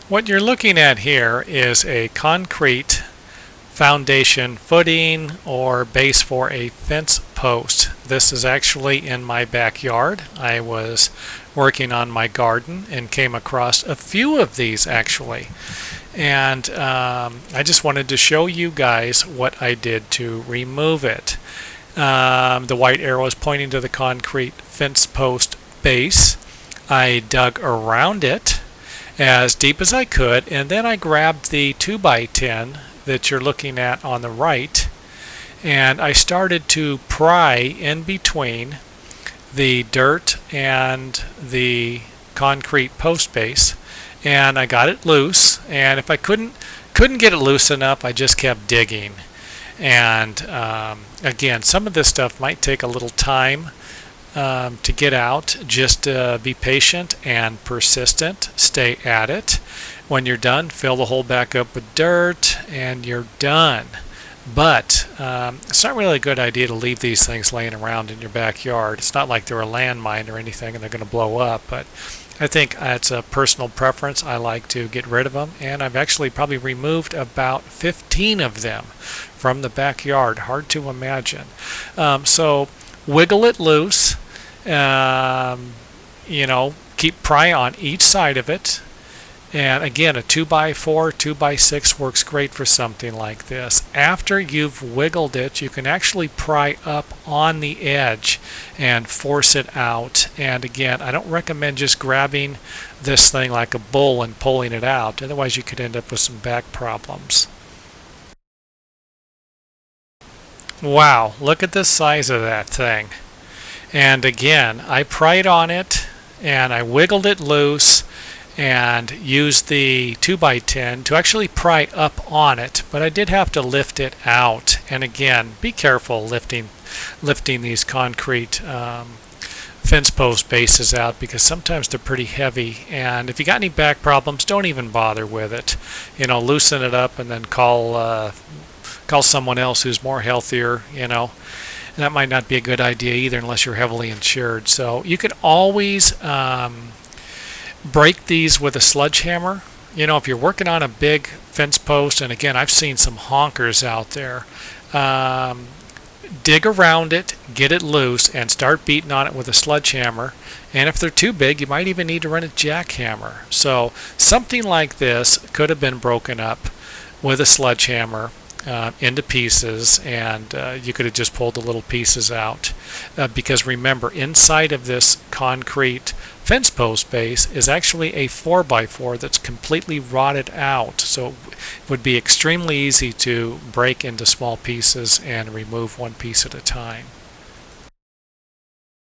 What you're looking at here is a concrete foundation footing or base for a fence post. This is actually in my backyard. I was working on my garden and came across a few of these actually. And I just wanted to show you guys what I did to remove it. The white arrow is pointing to the concrete fence post base. I dug around it as deep as I could, and then I grabbed the 2x10 that you're looking at on the right, and I started to pry in between the dirt and the concrete post base, and I got it loose. And if I couldn't get it loose enough, I just kept digging. And again, some of this stuff might take a little time to get out. Just be patient and persistent. Stay at it. When you're done, fill the hole back up with dirt and you're done. But it's not really a good idea to leave these things laying around in your backyard. It's not like they're a landmine or anything and they're going to blow up, but I think it's a personal preference. I like to get rid of them, and I've actually probably removed about 15 of them from the backyard. Hard to imagine. So wiggle it loose. Keep pry on each side of it. And again, a 2x4, 2x6 works great for something like this. After you've wiggled it, you can actually pry up on the edge and force it out. And again, I don't recommend just grabbing this thing like a bull and pulling it out. Otherwise, you could end up with some back problems. Wow, look at the size of that thing. And again, I pried on it and I wiggled it loose and used the 2x10 to actually pry up on it, but I did have to lift it out. And again, be careful lifting these concrete fence post bases out, because sometimes they're pretty heavy, and if you got any back problems, don't even bother with it. Loosen it up and then call someone else who's more healthier. And that might not be a good idea either unless you're heavily insured. So you could always break these with a sledgehammer. If you're working on a big fence post, and again, I've seen some honkers out there, dig around it, get it loose, and start beating on it with a sledgehammer. And if they're too big, you might even need to run a jackhammer. So something like this could have been broken up with a sledgehammer into pieces, and you could have just pulled the little pieces out, because remember, inside of this concrete fence post base is actually a 4x4 that's completely rotted out, so it would be extremely easy to break into small pieces and remove one piece at a time.